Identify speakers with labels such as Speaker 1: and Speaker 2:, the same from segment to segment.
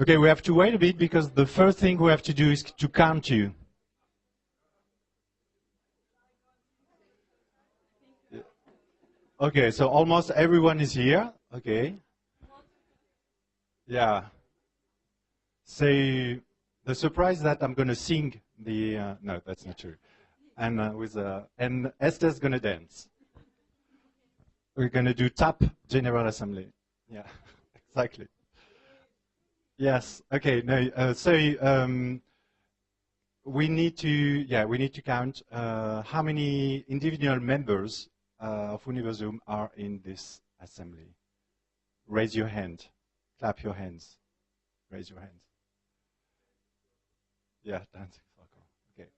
Speaker 1: Okay, we have to wait a bit because the first thing we have to do is to count you. Okay, so almost everyone is here. Okay. Yeah. So the surprise that I'm going to sing the no, that's not true. And and Esther's going to dance. We're going to do tap General Assembly. Yeah, exactly. Yes. Okay. No. We need to count how many individual members of Universeum are in this assembly. Raise your hand. Clap your hands. Raise your hands. Yeah, dancing circle. Okay.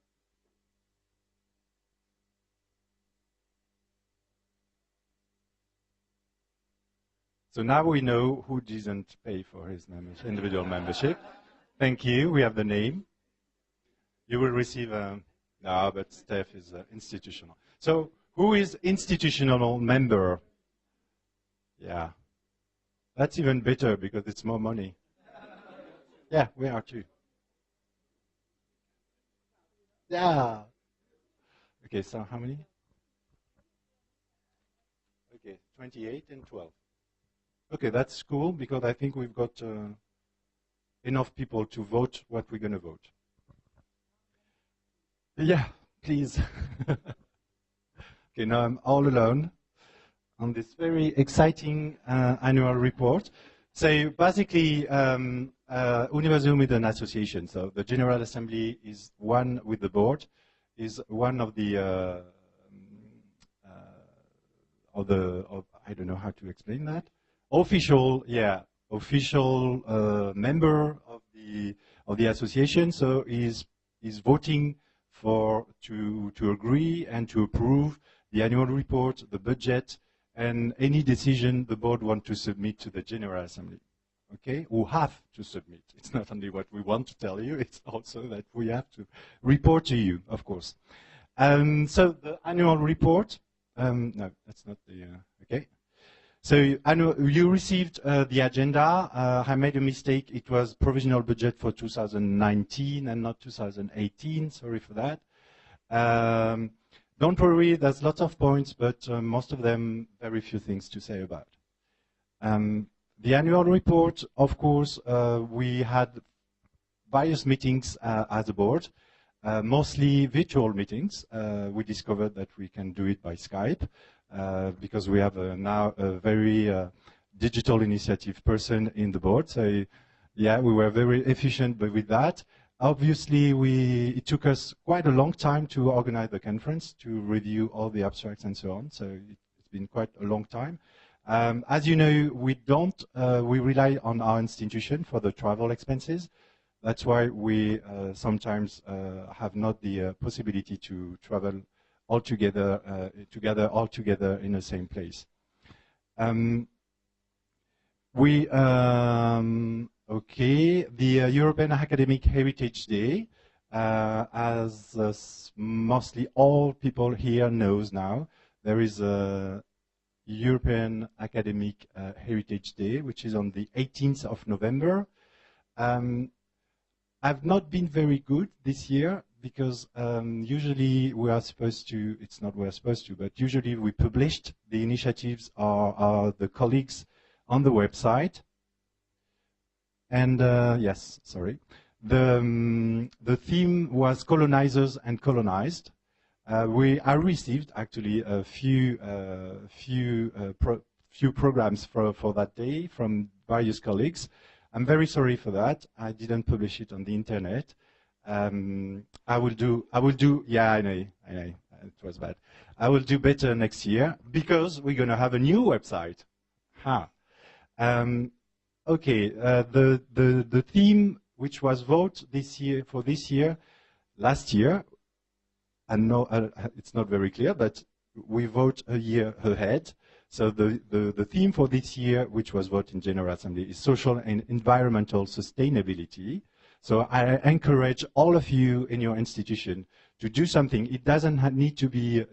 Speaker 1: So now we know who didn't pay for his individual membership. Thank you. We have the name. You will receive no, but Steph is institutional. So who is institutional member? Yeah. That's even better because it's more money. Yeah, we are too. Yeah. Okay, so how many? Okay, 28 and 12. Okay, that's cool because I think we've got enough people to vote what we're going to vote. Yeah, please. Okay, now I'm all alone on this very exciting annual report. So basically, Universeum is an association. So the General Assembly is one with the board, is one of the I don't know how to explain that. Official member of the association. So is voting to agree and to approve the annual report, the budget, and any decision the board wants to submit to the General Assembly. Okay, we have to submit. It's not only what we want to tell you, it's also that we have to report to you, of course. So the annual report, no, that's not the, okay. So you received the agenda. I made a mistake. It was provisional budget for 2019 and not 2018. Sorry for that. Don't worry, there's lots of points, but most of them, very few things to say about. The annual report, of course, we had various meetings as a board, mostly virtual meetings. We discovered that we can do it by Skype because we have now a very digital initiative person in the board. So, yeah, we were very efficient with that. Obviously, it took us quite a long time to organize the conference, to review all the abstracts and so on. So it's been quite a long time. As you know, we rely on our institution for the travel expenses. That's why we sometimes have not the possibility to travel all together in the same place. Okay, the European Academic Heritage Day, as mostly all people here knows now, there is a European Academic Heritage Day, which is on the 18th of November. I've not been very good this year because usually we are supposed to, it's not we're supposed to, but usually we published the initiatives are the colleagues on the website. And yes, sorry. The theme was colonizers and colonized. I received actually a few programs for that day from various colleagues. I'm very sorry for that. I didn't publish it on the internet. I will do. Yeah, I know. It was bad. I will do better next year because we're going to have a new website. Okay, the theme which was voted this year, last year, and no, it's not very clear, but we vote a year ahead. So the theme for this year, which was voted in General Assembly, is social and environmental sustainability. So I encourage all of you in your institution to do something. It doesn't need to be,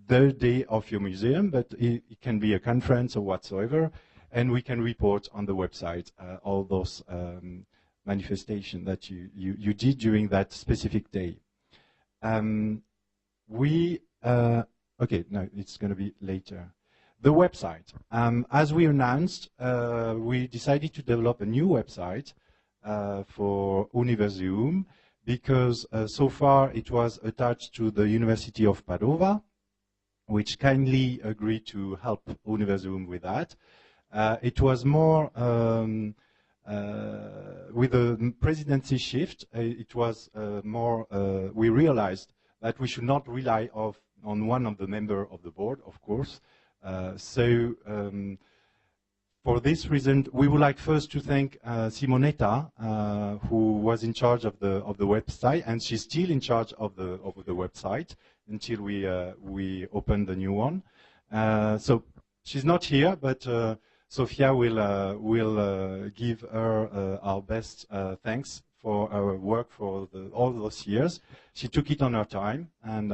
Speaker 1: the day of your museum, but it can be a conference or whatsoever. and we can report on the website all those manifestations that you did during that specific day. Okay, no, it's going to be later. The website. As we announced, we decided to develop a new website for Universeum because so far it was attached to the University of Padova, which kindly agreed to help Universeum with that. It was more, with the presidency shift, it was more, we realized that we should not rely on one of the members of the board, of course. For this reason, we would like first to thank Simonetta, who was in charge of the website, and she's still in charge of the website until we open the new one. So she's not here, but Sofia will give her our best thanks for our work for all those years. She took it on her time, and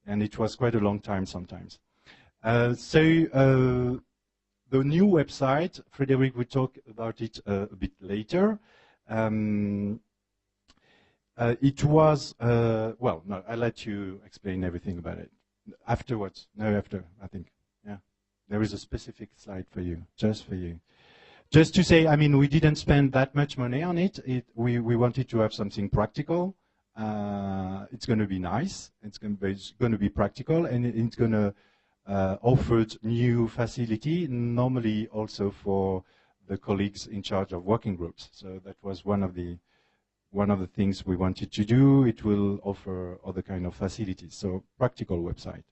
Speaker 1: it was quite a long time sometimes. The new website, Frederic will talk about it a bit later. It was, well, no, I'll let you explain everything about it. Afterwards, no, after, I think, yeah. There is a specific slide for you, just for you. Just to say, I mean, we didn't spend that much money on it. We wanted to have something practical. It's going to be nice. It's going to be practical, and it's going to offer new facility, normally also for the colleagues in charge of working groups. So that was one of the things we wanted to do. It will offer other kind of facilities. So practical website.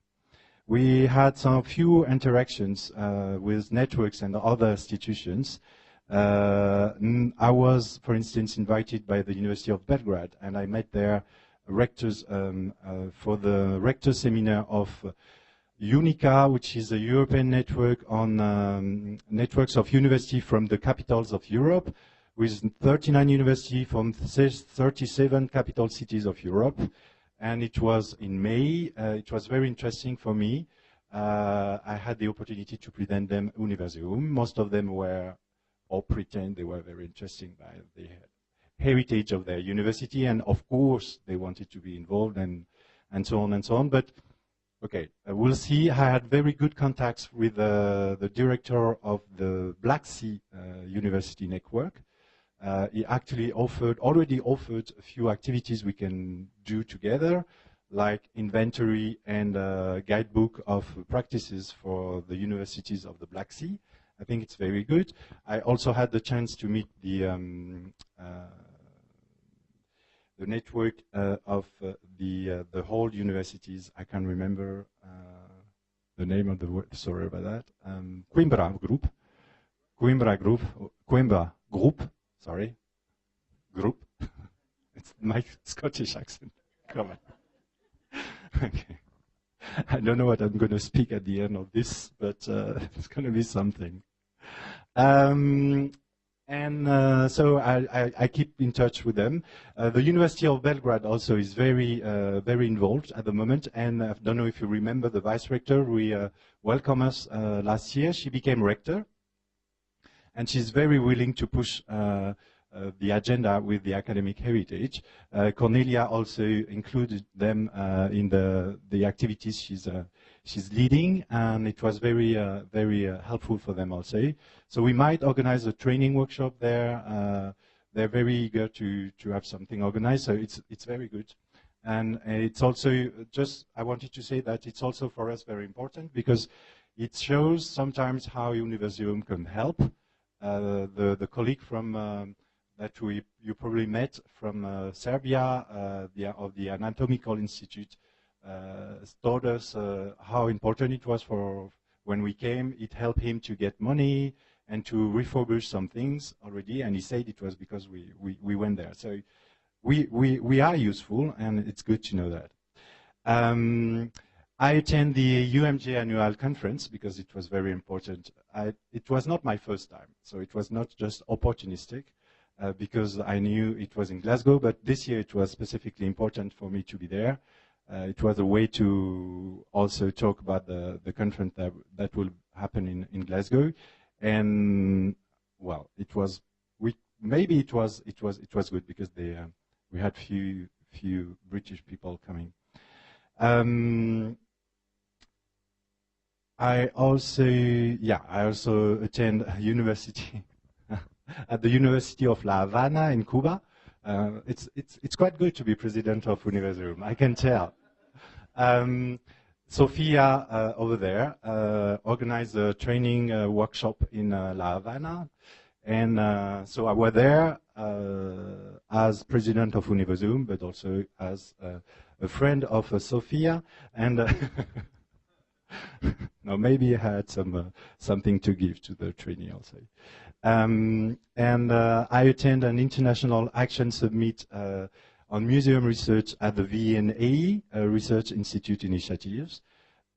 Speaker 1: We had some few interactions with networks and other institutions. I was, for instance, invited by the University of Belgrade, and I met their rectors for the rector seminar of UNICA, which is a European network on networks of universities from the capitals of Europe, with 39 universities from 37 capital cities of Europe. And it was in May. It was very interesting for me. I had the opportunity to present them Universeum. Most of them were, or pretend they were very interesting by the heritage of their university, and of course they wanted to be involved and so on and so on. But okay, we'll see. I had very good contacts with the director of the Black Sea University Network. He actually already offered a few activities we can do together, like inventory and guidebook of practices for the universities of the Black Sea. I think it's very good. I also had the chance to meet the network of the whole universities. I can't remember the name of the word. Sorry about that. Coimbra Group. Sorry, group. It's my Scottish accent. Come on. Okay. I don't know what I'm going to speak at the end of this, but it's going to be something. So I keep in touch with them. The University of Belgrade also is very involved at the moment, and I don't know if you remember the vice rector. We welcomed us last year. She became rector, and she's very willing to push the agenda with the academic heritage. Cornelia also included them in the activities she's leading, and it was very helpful for them also. So we might organize a training workshop there. They're very eager to have something organized, so it's very good. And it's also I wanted to say that it's also for us very important because it shows sometimes how Universeum can help. The colleague from that you probably met from Serbia, of the Anatomical Institute, told us how important it was for when we came. It helped him to get money and to refurbish some things already, and he said it was because we went there. So we are useful, and it's good to know that. I attend the UMJ annual conference because it was very important. It was not my first time, so it was not just opportunistic because I knew it was in Glasgow, but this year it was specifically important for me to be there. It was a way to also talk about the conference that will happen in Glasgow. And well, it was maybe it was good because we had few British people coming. I also attend a university at the University of La Habana in Cuba. It's quite good to be president of Universeum, I can tell. Sophia over there organized a training workshop in La Habana, and so I was there as president of Universeum, but also as a friend of Sophia, and no, maybe I had something to give to the training also. And I attend an international action summit on museum research at the VNA Research Institute Initiatives.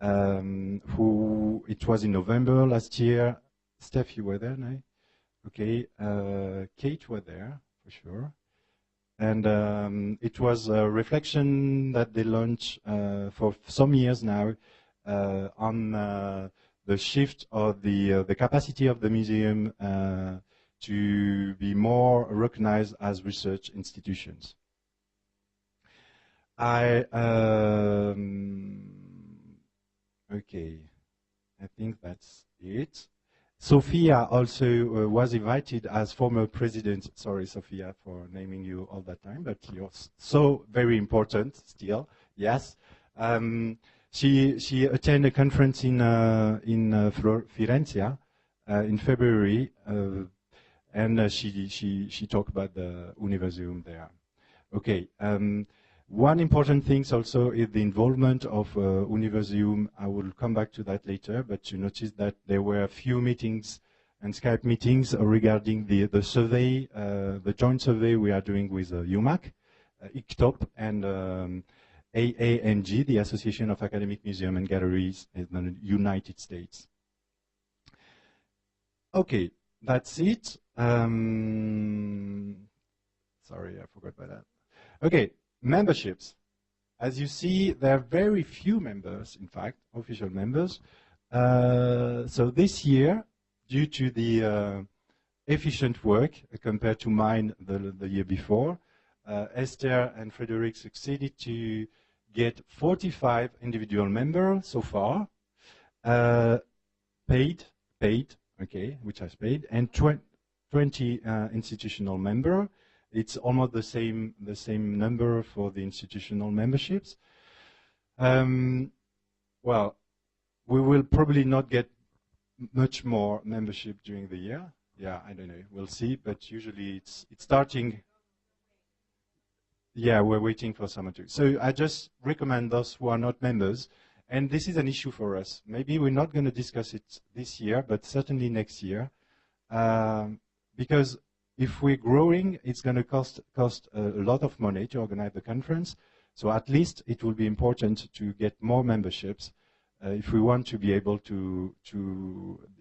Speaker 1: It was in November last year. Steph, you were there, no? Okay. Kate was there, for sure. And it was a reflection that they launched for some years now on the shift of the capacity of the museum to be more recognized as research institutions. Okay, I think that's it. Sophia also was invited as former president. Sorry, Sophia, for naming you all that time, but you're so very important still. Yes. She attended a conference in Firenze in February, and she talked about the Universeum there. Okay. One important thing also is the involvement of Universeum. I will come back to that later, but you notice that there were a few meetings and Skype meetings regarding the survey, the joint survey we are doing with UMAC, ICTOP, and AANG, the Association of Academic Museums and Galleries in the United States. Okay, that's it. Sorry, I forgot about that. Okay, memberships. As you see, there are very few members, in fact, official members. So this year, due to the efficient work compared to mine the year before, Esther and Frederic succeeded to get 45 individual members so far, paid, okay, which has paid, and 20 institutional members. It's almost the same number for the institutional memberships. Well, we will probably not get much more membership during the year. Yeah, I don't know. We'll see. But usually it's starting. Yeah, we're waiting for summer too. So I just recommend those who are not members. And this is an issue for us. Maybe we're not going to discuss it this year, but certainly next year, because if we're growing, it's going to cost a lot of money to organize the conference. So at least it will be important to get more memberships if we want to be able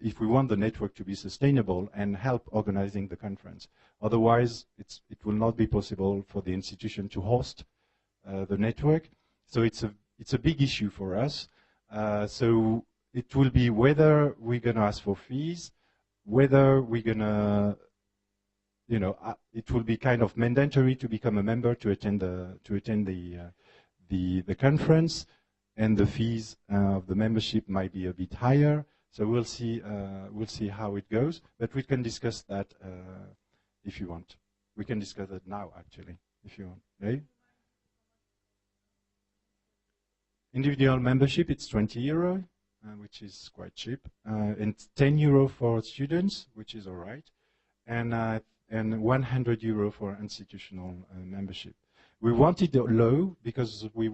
Speaker 1: if we want the network to be sustainable and help organizing the conference. Otherwise, it will not be possible for the institution to host the network. So it's a big issue for us. So it will be whether we're going to ask for fees, whether we're going to it will be kind of mandatory to become a member to attend the conference, and the fees of the membership might be a bit higher. So we'll see how it goes. But we can discuss that if you want. We can discuss that now, actually, if you want. Right? Individual membership, it's 20 euro, which is quite cheap, and 10 euro for students, which is all right, and 100 euro for institutional membership. We wanted it low because we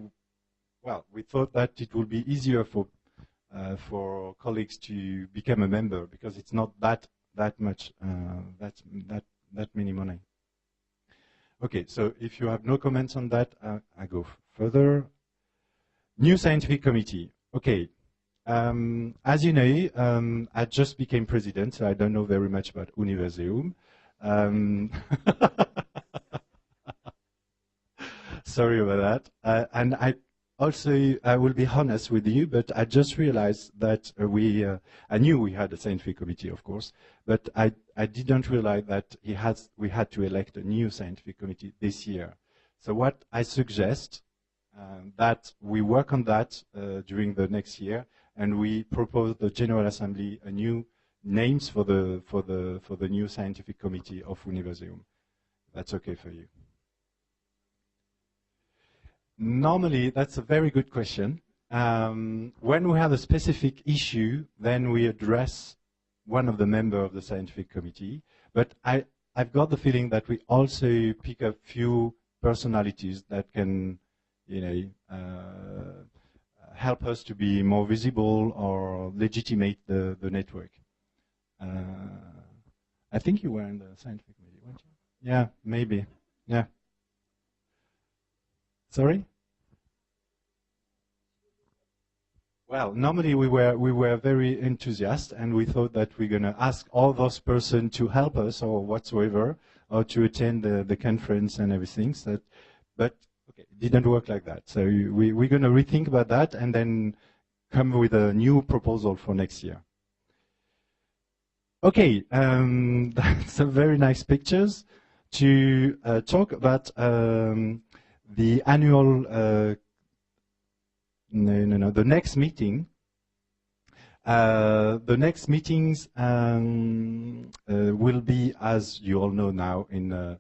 Speaker 1: thought that it would be easier for colleagues to become a member because it's not that much that many money. Okay, so if you have no comments on that, I go further. New scientific committee. Okay. As you know, I just became president, so I don't know very much about Universeum. Sorry about that. And also, I will be honest with you, but I just realized that I knew we had a scientific committee, of course, but I didn't realize that we had to elect a new scientific committee this year. So what I suggest, that we work on that during the next year, and we propose the General Assembly a new names for the new scientific committee of Universeum. That's okay for you. Normally, that's a very good question. When we have a specific issue, then we address one of the members of the scientific committee. But I've got the feeling that we also pick up few personalities that can, help us to be more visible or legitimate the network. I think you were in the scientific committee, weren't you? Yeah, maybe. Yeah. Sorry? Well, normally we were very enthusiastic, and we thought that we're going to ask all those persons to help us or whatsoever, or to attend the conference and everything. So, but okay, it didn't work like that. So we're going to rethink about that and then come with a new proposal for next year. Okay, that's some very nice pictures to talk about the annual, the next meeting. The next meetings will be, as you all know now, in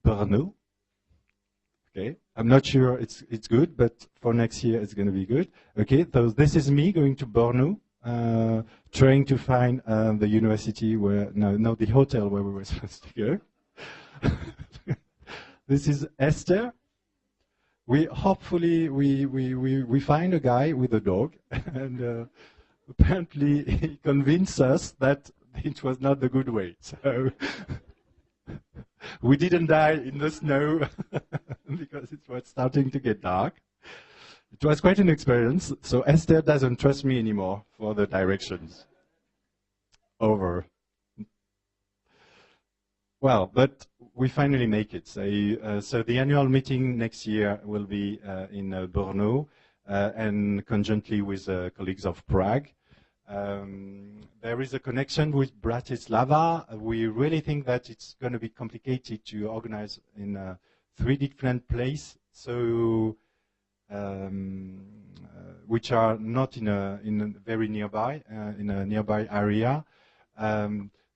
Speaker 1: Brno. Okay, I'm not sure it's good, but for next year it's going to be good. Okay, so this is me going to Brno, trying to find the university where, no, the hotel where we were supposed to go. This is Esther. Hopefully we find a guy with a dog, and apparently he convinced us that it was not the good way. So we didn't die in the snow because it was starting to get dark. It was quite an experience. So Esther doesn't trust me anymore for the directions. Over. Well, but we finally make it. So the annual meeting next year will be in Brno, and conjointly with colleagues of Prague. There is a connection with Bratislava. We really think that it's going to be complicated to organize in 3 different places, so which are not in a very nearby, in a nearby area.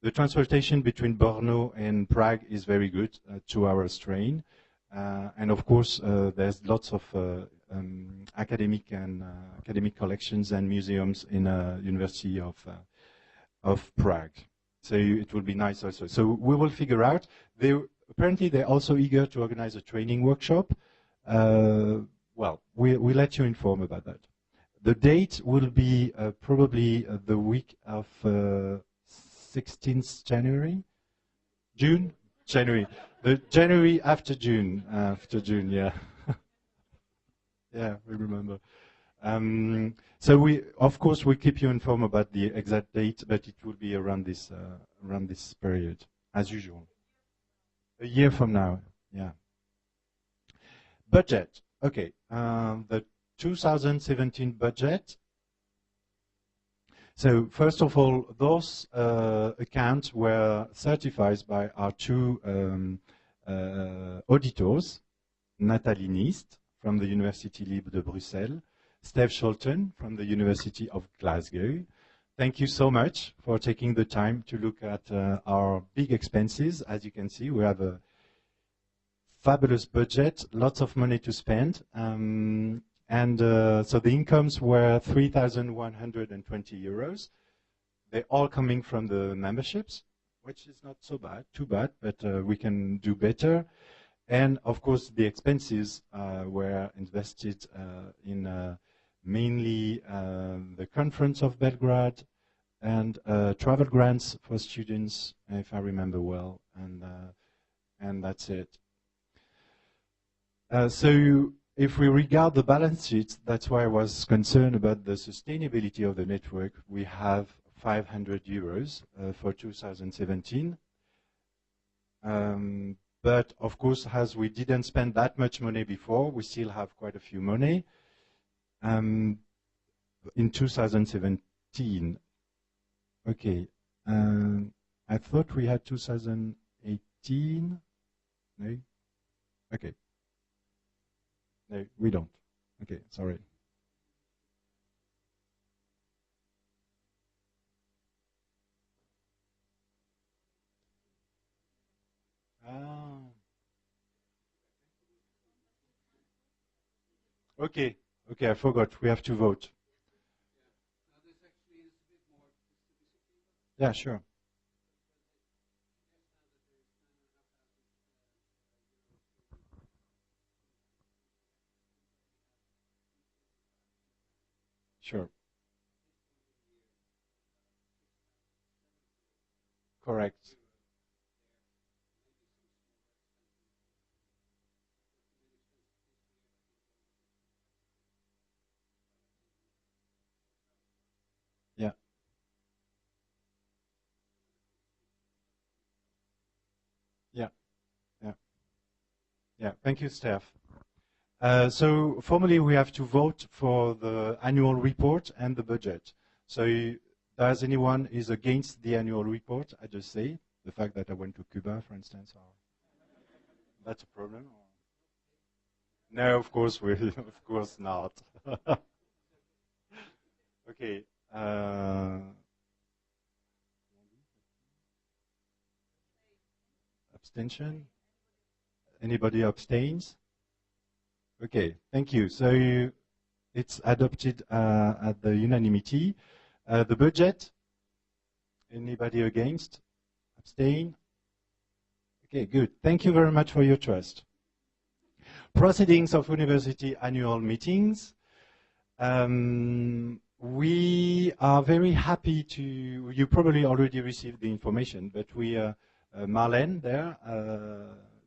Speaker 1: The transportation between Brno and Prague is very good, 2 hours train. And of course, there's lots of academic collections and museums in University of Prague. So it will be nice also. So we will figure out. Apparently, they're also eager to organize a training workshop. Well, we'll let you inform about that. The date will be probably the week of 16th January? June? January. The January after June. Yeah. Yeah, we remember. So of course, we keep you informed about the exact date, but it will be around this period, as usual. A year from now, yeah. Budget. Okay, the 2017 budget. So first of all, those accounts were certified by our 2 auditors, Nathalie Nist from the University Libre de Bruxelles, Steve Scholten from the University of Glasgow. Thank you so much for taking the time to look at our big expenses. As you can see, we have a fabulous budget, lots of money to spend. So the incomes were 3,120 euros. They're all coming from the memberships, which is not so bad, too bad, but we can do better. And of course, the expenses were invested in mainly the Conference of Belgrade and travel grants for students, if I remember well, and that's it. So if we regard the balance sheet, that's why I was concerned about the sustainability of the network. We have 500 euros for 2017. But of course, as we didn't spend that much money before, we still have quite a few money. in 2017. Okay. I thought we had 2018. No? Okay. No, we don't. Okay, sorry. Ah. Okay. Okay, I forgot. We have to vote. Yeah, sure. Sure. Correct. Yeah. Yeah. Yeah. Yeah. Thank you, Steph. So formally, we have to vote for the annual report and the budget. So does anyone is against the annual report? I just say the fact that I went to Cuba, for instance, or that's a problem. Or? No, of course we, of course not. Okay. Abstention? Anybody abstains? Okay, thank you. So it's adopted at the unanimity. The budget? Anybody against? Abstain? Okay, good. Thank you very much for your trust. Proceedings of university annual meetings. We are very happy to, you probably already received the information, but we, Marlene there,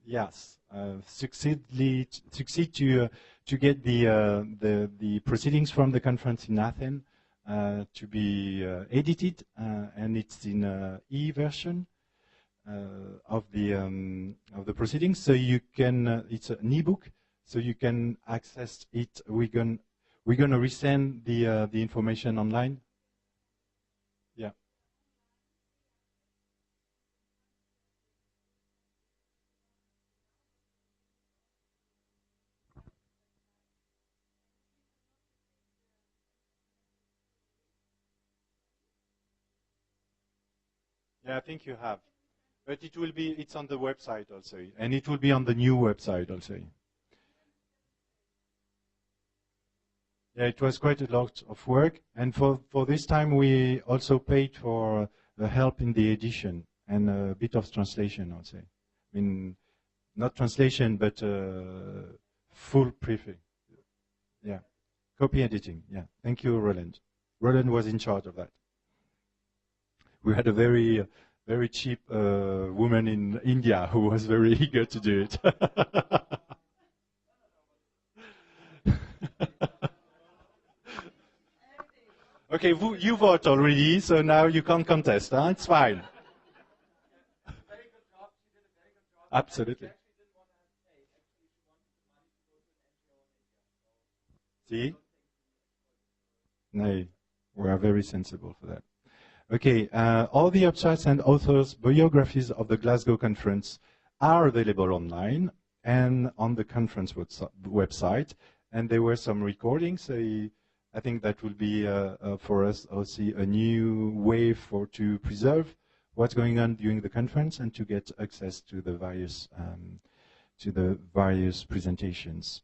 Speaker 1: yes, succeed to get the proceedings from the conference in Athens to be edited, and it's in e-version of the proceedings. So you can, it's an e-book, so you can access it. We're gonna resend the information online. Yeah. Yeah, I think you have. But it will be, it's on the website also, and it will be on the new website also. Yeah, it was quite a lot of work, and for this time we also paid for help in the edition and a bit of translation, I'll say. I mean, not translation, but full prefix. Yeah, copy editing. Yeah, thank you, Roland. Roland was in charge of that. We had a very cheap woman in India who was very eager to do it. Okay, you vote already, so now you can't contest. Huh? It's fine. Absolutely. See? No, we are very sensible for that. Okay, all the abstracts and authors' biographies of the Glasgow conference are available online and on the conference website. And there were some recordings. So I think that will be for us also a new way to preserve what's going on during the conference and to get access to the various presentations.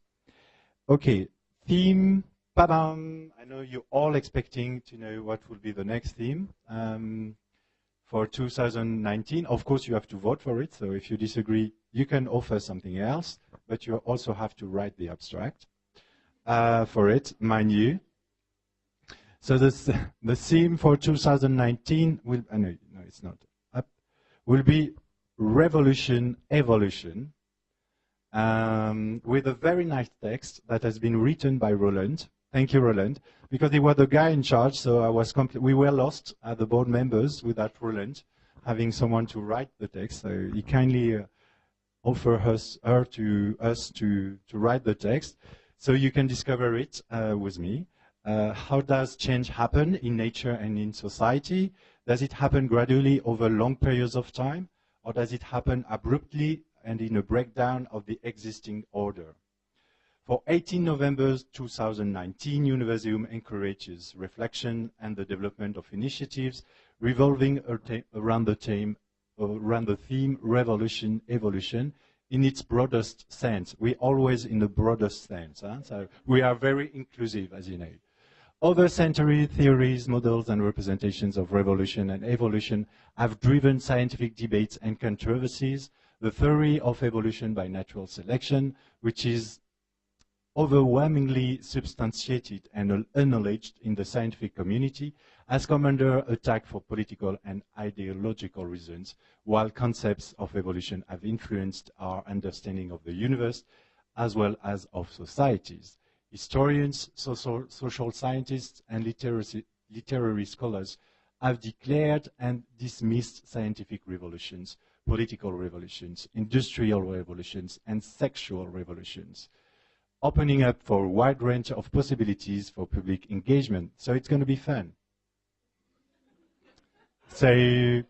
Speaker 1: Okay, theme. Ba-bam! I know you're all expecting to know what will be the next theme for 2019. Of course, you have to vote for it. So if you disagree, you can offer something else, but you also have to write the abstract for it, mind you. So the theme for 2019 will, no, it's not, will be Revolution, Evolution, with a very nice text that has been written by Roland. Thank you, Roland, because he was the guy in charge, so we were lost at the board members without Roland having someone to write the text. So he kindly offered us to write the text. So you can discover it with me. How does change happen in nature and in society? Does it happen gradually over long periods of time? Or does it happen abruptly and in a breakdown of the existing order? For 18 November 2019, Universeum encourages reflection and the development of initiatives revolving around the theme revolution, evolution, in its broadest sense. We're always in the broadest sense. So we are very inclusive, as you know. Over-century theories, models, and representations of revolution and evolution have driven scientific debates and controversies. The theory of evolution by natural selection, which is overwhelmingly substantiated and acknowledged in the scientific community, has come under attack for political and ideological reasons, while concepts of evolution have influenced our understanding of the universe as well as of societies. Historians, social scientists, and literary scholars have declared and dismissed scientific revolutions, political revolutions, industrial revolutions, and sexual revolutions, opening up for a wide range of possibilities for public engagement. So it's going to be fun. So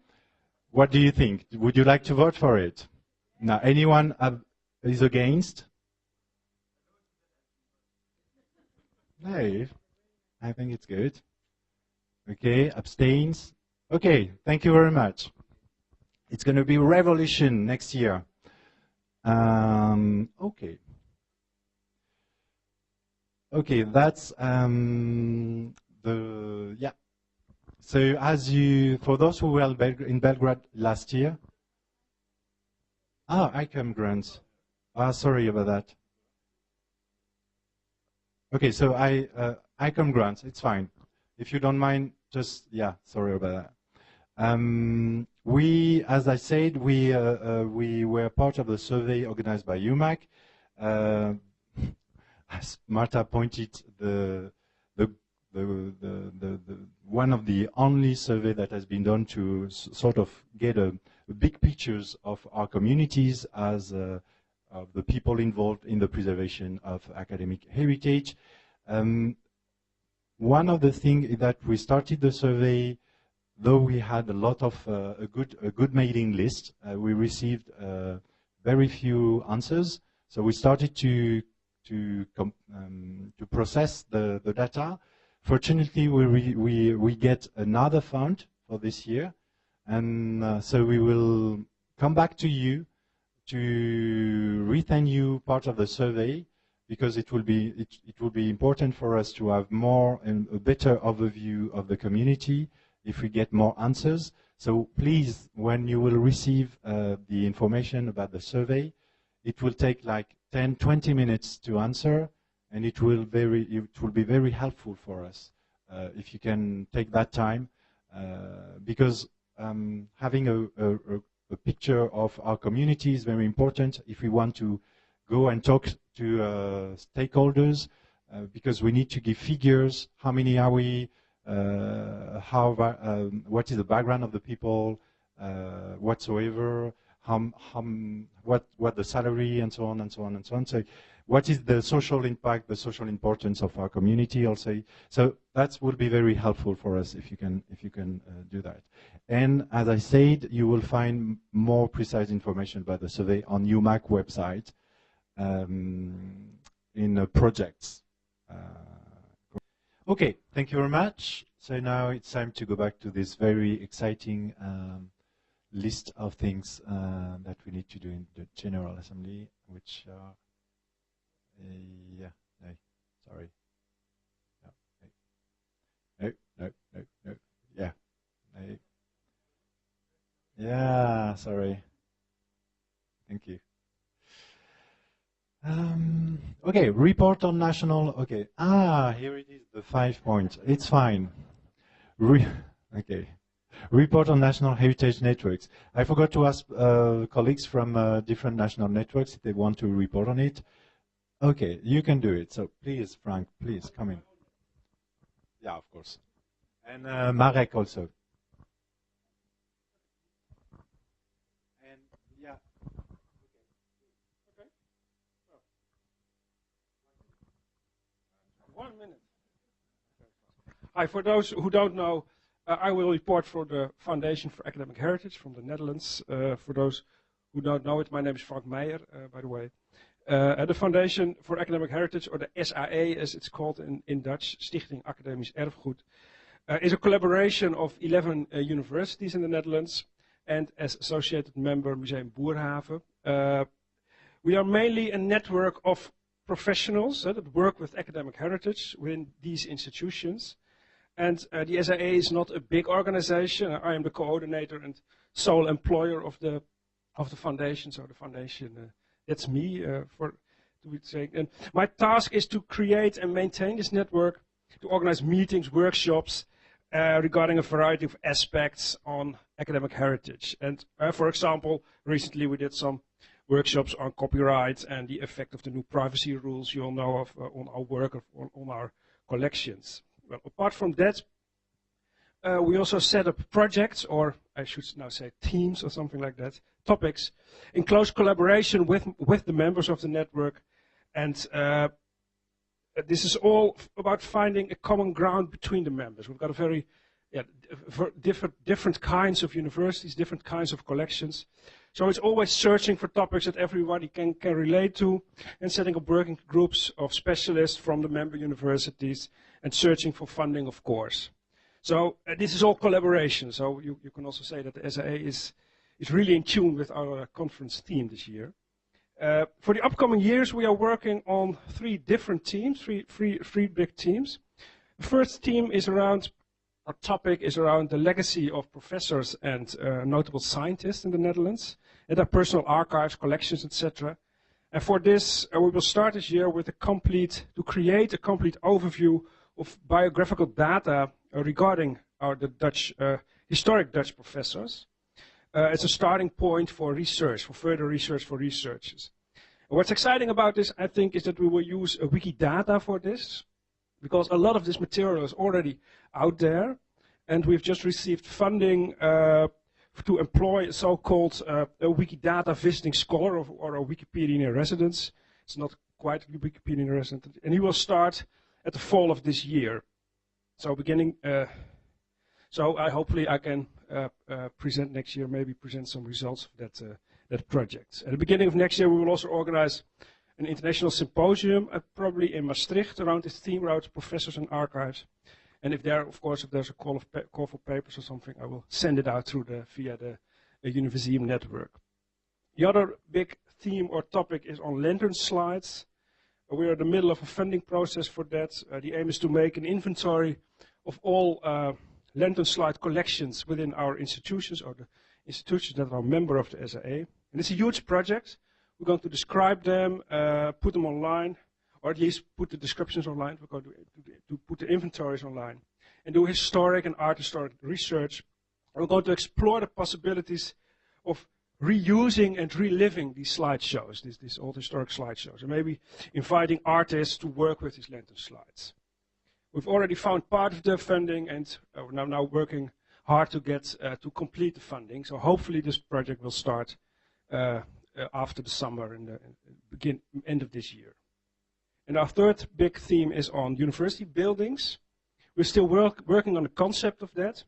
Speaker 1: what do you think? Would you like to vote for it? Now, anyone is against? No, I think it's good. Okay, abstains? Okay, thank you very much. It's going to be revolution next year. Okay. Okay, that's yeah. So for those who were in Belgrade last year, ICOM grants. Sorry about that. Okay, so ICOM grants, it's fine. If you don't mind, just, yeah, sorry about that. We, as I said, we were part of the survey organized by UMAC. As Marta pointed, one of the only survey that has been done to sort of get a big pictures of our communities as of the people involved in the preservation of academic heritage. One of the things that we started the survey, though we had a lot of a good mailing list, we received very few answers. So we started to process the data. Fortunately, we get another fund for this year, and so we will come back to you to return you part of the survey, because it will be important for us to have more and a better overview of the community if we get more answers. So please, when you will receive the information about the survey, it will take like 10-20 minutes to answer, and it will be very helpful for us if you can take that time, because having a picture of our community is very important if we want to go and talk to stakeholders, because we need to give figures. How many are we? What is the background of the people whatsoever? What the salary, and so on and so on and so on. So what is the social impact, the social importance of our community also? So that will be very helpful for us if you can do that. And as I said, you will find more precise information about the survey on UMAC website in projects. Okay, thank you very much. So now it's time to go back to this very exciting list of things that we need to do in the General Assembly, which are, sorry. No, yeah. Yeah, sorry. Thank you. Okay, report on national, okay. Here it is, the 5 points. It's fine. Okay. Report on national heritage networks. I forgot to ask colleagues from different national networks if they want to report on it. Okay, you can do it. So please, Frank, please come in. Yeah, of course. And Marek also. And yeah. Okay.
Speaker 2: Hi, for those who don't know, I will report for the Foundation for Academic Heritage from the Netherlands. For those who don't know it, my name is Frank Meijer, by the way. The Foundation for Academic Heritage, or the SAE as it's called in Dutch, Stichting Academisch Erfgoed, is a collaboration of 11 universities in the Netherlands, and as associated member Museum Boerhaven. We are mainly a network of professionals that work with academic heritage within these institutions. And the SAE is not a big organization. I am the coordinator and sole employer of the foundation. So the foundation, that's me, for to be saying. And my task is to create and maintain this network, to organize meetings, workshops regarding a variety of aspects on academic heritage. And for example, recently we did some workshops on copyright and the effect of the new privacy rules you all know of on our work, on our collections. Well, apart from that, we also set up projects, or I should now say teams or something like that, topics, in close collaboration with the members of the network. And this is all about finding a common ground between the members. We've got a very different kinds of universities, different kinds of collections. So it's always searching for topics that everybody can relate to, and setting up working groups of specialists from the member universities, and searching for funding, of course. So this is all collaboration. So you can also say that the SAE is really in tune with our conference theme this year. For the upcoming years, we are working on three different teams, three big teams. The first team is around, our topic is around the legacy of professors and notable scientists in the Netherlands, and their personal archives, collections, etc. And for this, we will start this year with to create a complete overview of biographical data regarding the historic Dutch professors. It's a starting point for research, for further research for researchers. And what's exciting about this, I think, is that we will use Wikidata for this, because a lot of this material is already out there, and we've just received funding to employ a so-called Wikidata visiting scholar or a Wikipedian resident. It's not quite a Wikipedian resident, and he will start at the fall of this year. So hopefully I can present next year, maybe present some results of that project. At the beginning of next year, we will also organize an international symposium, probably in Maastricht, around this theme, around professors and archives. And if there's a call for papers or something, I will send it out via the Universeum network. The other big theme or topic is on lantern slides. We are in the middle of a funding process for that. The aim is to make an inventory of all lantern slide collections within our institutions, or the institutions that are a member of the SAE. And it's a huge project. We're going to describe them, put them online, or at least put the descriptions online. We're going to put the inventories online, and do historic and art historic research. And we're going to explore the possibilities of reusing and reliving these slideshows, these old historic slideshows, and maybe inviting artists to work with these lantern slides. We've already found part of the funding, and we're now working hard to get to complete the funding. So hopefully this project will start after the summer and end of this year. And our third big theme is on university buildings. We're still working on the concept of that.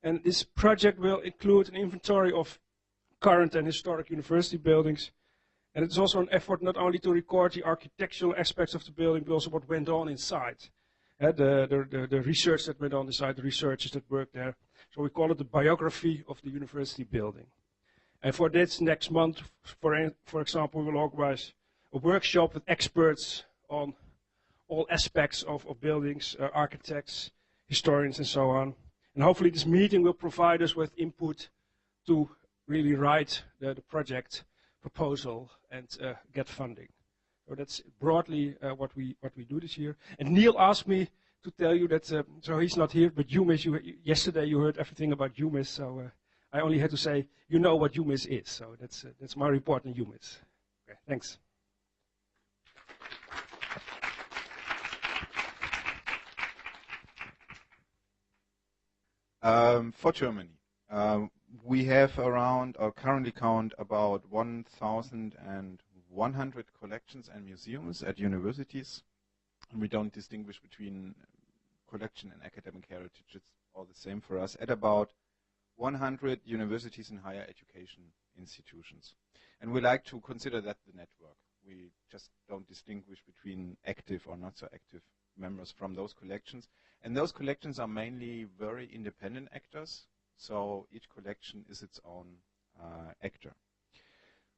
Speaker 2: And this project will include an inventory of current and historic university buildings. And it's also an effort not only to record the architectural aspects of the building, but also what went on inside. The research that went on inside, the researchers that worked there. So we call it the biography of the university building. And for this next month, for example, we will organize a workshop with experts on all aspects of buildings, architects, historians, and so on. And hopefully this meeting will provide us with input to really write the project proposal and get funding. So that's broadly what we do this year. And Neil asked me to tell you that, so he's not here, but UMIS, yesterday you heard everything about UMIS, so I only had to say, you know what UMIS is. So that's my report on UMIS. Okay, thanks.
Speaker 3: For Germany, we have around, or currently count about 1,100 collections and museums at universities. And we don't distinguish between collection and academic heritage, it's all the same for us, at about 100 universities and higher education institutions. And we like to consider that the network. We just don't distinguish between active or not so active members from those collections. And those collections are mainly very independent actors, so each collection is its own actor.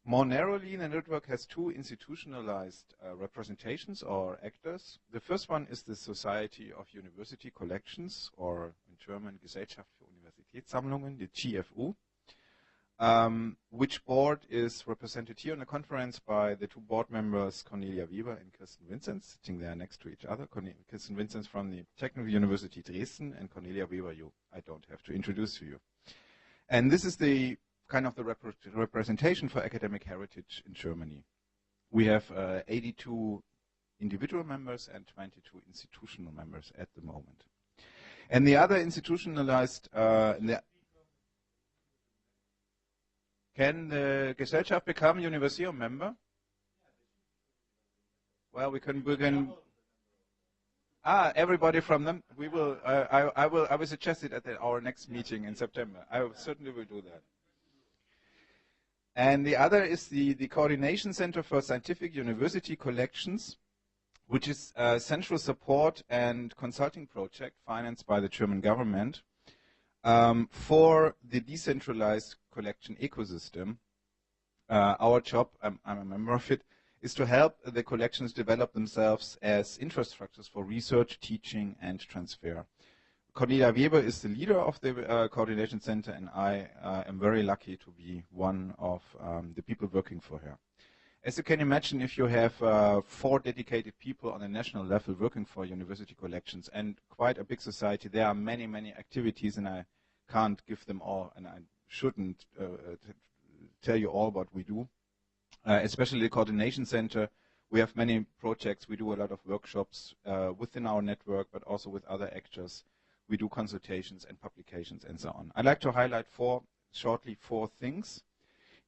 Speaker 3: More narrowly, the network has two institutionalized representations or actors. The first one is the Society of University Collections, or in German Gesellschaft für Universitätssammlungen, the GFU, which board is represented here in the conference by the two board members, Cornelia Weber and Kirsten Vinzenz, sitting there next to each other. Kirsten Vinzenz from the Technical University Dresden, and Cornelia Weber, I don't have to introduce to you. And this is the kind of the representation for academic heritage in Germany. We have 82 individual members and 22 institutional members at the moment. And the other institutionalized, can the Gesellschaft become Universiseum member? Well, we can everybody from them. We will. I will suggest it at our next meeting in September. I certainly will do that. And the other is the Coordination Center for Scientific University Collections, which is a central support and consulting project financed by the German government for the decentralized collection ecosystem. Our job, I'm a member of it, is to help the collections develop themselves as infrastructures for research, teaching, and transfer. Cornelia Weber is the leader of the Coordination Center, and I am very lucky to be one of the people working for her. As you can imagine, if you have 4 dedicated people on a national level working for university collections and quite a big society, there are many, many activities, and I can't give them all, and I shouldn't tell you all what we do. Especially the Coordination Center, we have many projects. We do a lot of workshops within our network, but also with other actors. We do consultations and publications and so on. I'd like to highlight shortly four things.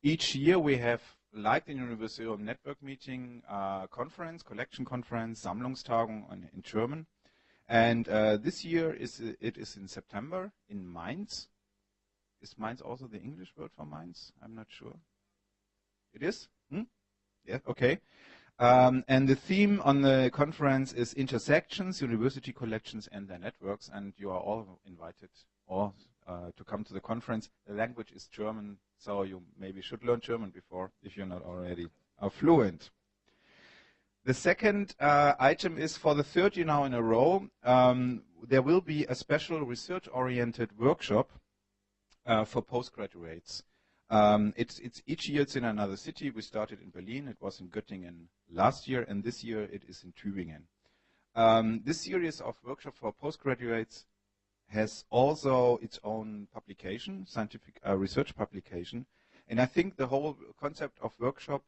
Speaker 3: Each year we have, like the Universeum network meeting, conference, collection conference, Sammlungstagung in German. And this year it is in September in Mainz. Is Mainz also the English word for Mainz? I'm not sure. It is? Yeah, okay. And the theme on the conference is intersections, university collections, and their networks. And you are all invited to come to the conference. The language is German, so you maybe should learn German before, if you're not already fluent. The second item is, for the third year now in a row, there will be a special research-oriented workshop for postgraduates. Each year it's in another city. We started in Berlin. It was in Göttingen last year, and this year it is in Tübingen. This series of workshops for postgraduates has also its own publication, scientific research publication. And I think the whole concept of workshop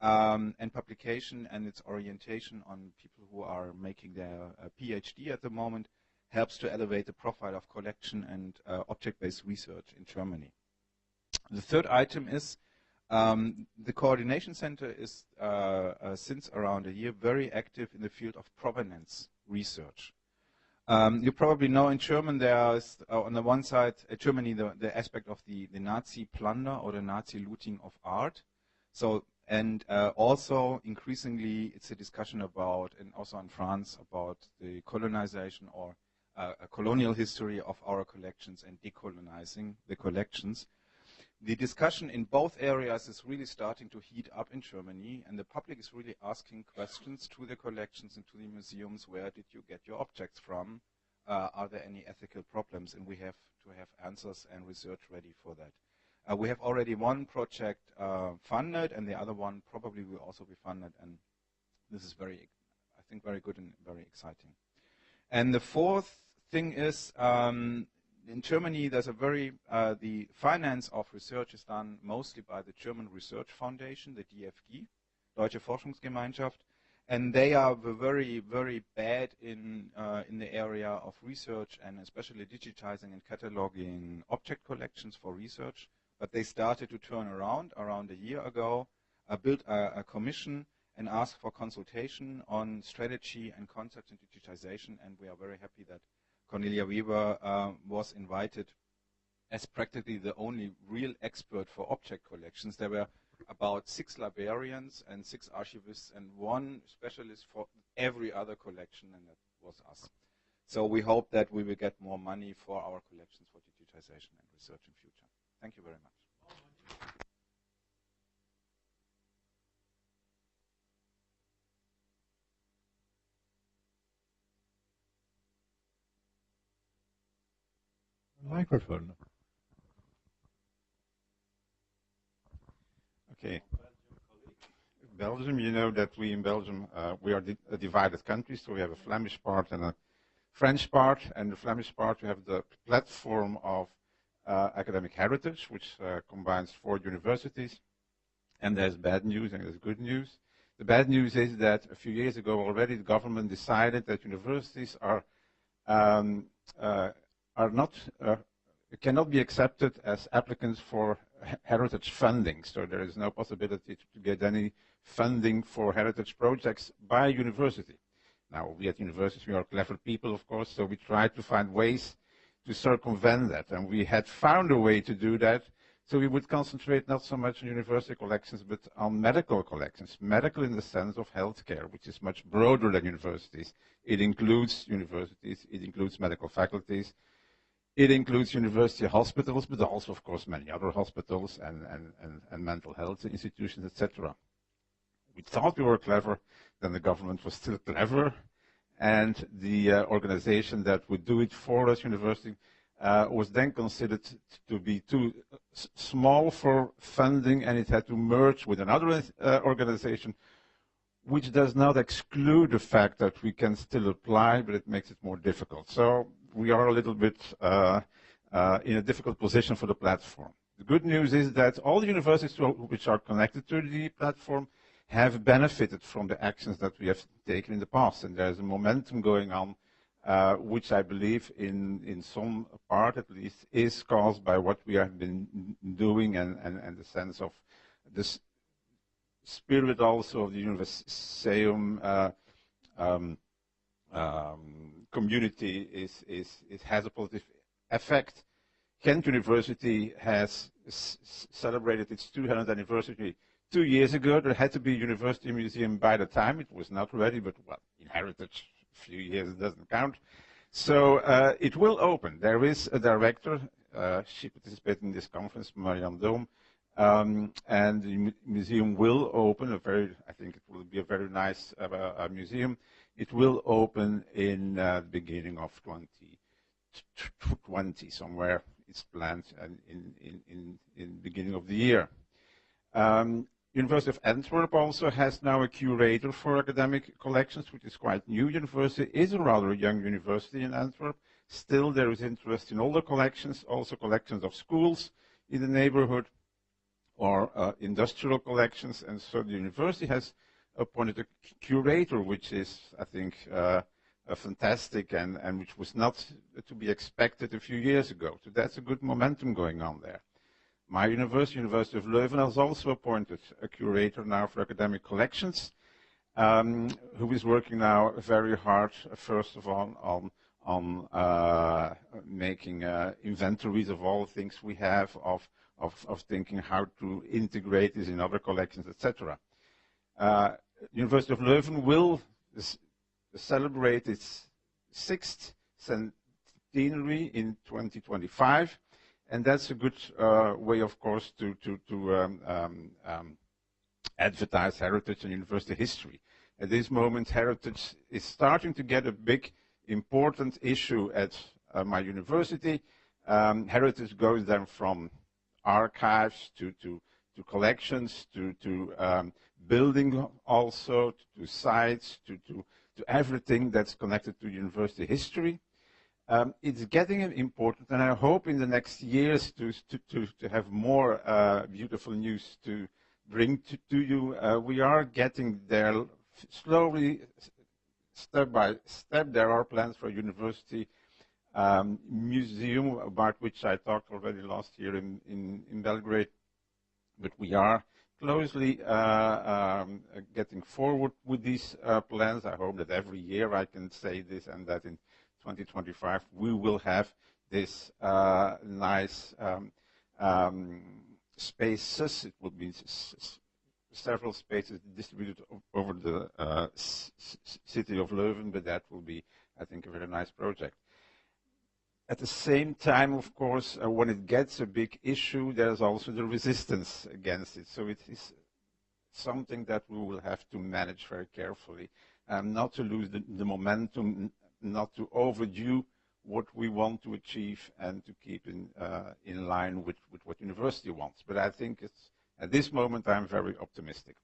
Speaker 3: and publication and its orientation on people who are making their PhD at the moment helps to elevate the profile of collection and object-based research in Germany. The third item is the Coordination Center is, since around a year, very active in the field of provenance research. You probably know in German there is, on the one side, Germany, the aspect of the Nazi plunder or the Nazi looting of art. So, and also increasingly it's a discussion about, and also in France, about the colonization or a colonial history of our collections and decolonizing the collections. The discussion in both areas is really starting to heat up in Germany, and the public is really asking questions to the collections and to the museums. Where did you get your objects from? Are there any ethical problems? And we have to have answers and research ready for that. We have already one project funded, and the other one probably will also be funded, and this is very, I think, very good and very exciting. And the fourth thing is, in Germany, there's a the finance of research is done mostly by the German Research Foundation, the DFG, Deutsche Forschungsgemeinschaft, and they are very, very bad in the area of research and especially digitizing and cataloging object collections for research. But they started to turn around a year ago, built a commission, and asked for consultation on strategy and concept and digitization, and we are very happy that Cornelia Weber was invited as practically the only real expert for object collections. There were about 6 librarians and 6 archivists and 1 specialist for every other collection, and that was us. So we hope that we will get more money for our collections for digitization and research in future. Thank you very much.
Speaker 4: Microphone.
Speaker 5: Okay. Belgium, you know that we in Belgium, we are a divided country, so we have a Flemish part and a French part, and the Flemish part we have the platform of academic heritage, which combines 4 universities, and there's bad news and there's good news. The bad news is that a few years ago already the government decided that universities cannot be accepted as applicants for heritage funding, so there is no possibility to get any funding for heritage projects by a university. Now, we at universities, we are clever people, of course, so we try to find ways to circumvent that, and we had found a way to do that, so we would concentrate not so much on university collections, but on medical collections. Medical in the sense of healthcare, which is much broader than universities. It includes universities, it includes medical faculties, it includes university hospitals, but also, of course, many other hospitals and mental health institutions, etc. We thought we were clever, then the government was still clever, and the organization that would do it for us, university, was then considered to be too small for funding, and it had to merge with another organization, which does not exclude the fact that we can still apply, but it makes it more difficult. So we are a little bit in a difficult position for the platform. The good news is that all the universities which are connected to the platform have benefited from the actions that we have taken in the past, and there's a momentum going on, which I believe in some part at least is caused by what we have been doing and the sense of this spirit also of the Universeum community has a positive effect. Kent University has celebrated its 200th anniversary 2 years ago. There had to be a university museum by the time. It was not ready, but well, in heritage, a few years doesn't count. So it will open. There is a director. She participated in this conference, Marianne Doom, and the museum will open. I think it will be a very nice museum. It will open in the beginning of 2020 somewhere. It's planned in the beginning of the year. University of Antwerp also has now a curator for academic collections, which is quite new. University is a rather young university in Antwerp. Still, there is interest in older collections, also collections of schools in the neighborhood or industrial collections. And so the university has appointed a curator, which is, I think, fantastic and which was not to be expected a few years ago. So that's a good momentum going on there. My university, University of Leuven, has also appointed a curator now for academic collections, who is working now very hard, first of all, on making inventories of all the things we have, of thinking how to integrate this in other collections, etc. University of Leuven will celebrate its 6th centenary in 2025. And that's a good way, of course, to advertise heritage and university history. At this moment, heritage is starting to get a big, important issue at my university. Heritage goes then from archives to collections, to building also, to sites, to everything that's connected to university history. It's getting important, and I hope in the next years to have more beautiful news to bring to you. We are getting there slowly, step by step. There are plans for a university museum, about which I talked already last year in Belgrade, but we are closely getting forward with these plans. I hope that every year I can say this, and that in 2025 we will have this nice spaces. It will be several spaces distributed over the city of Leuven, but that will be, I think, a very nice project. At the same time, of course, when it gets a big issue, there's also the resistance against it. So it is something that we will have to manage very carefully, not to lose the momentum, not to overdo what we want to achieve, and to keep in line with what university wants. But I think it's, at this moment, I'm very optimistic.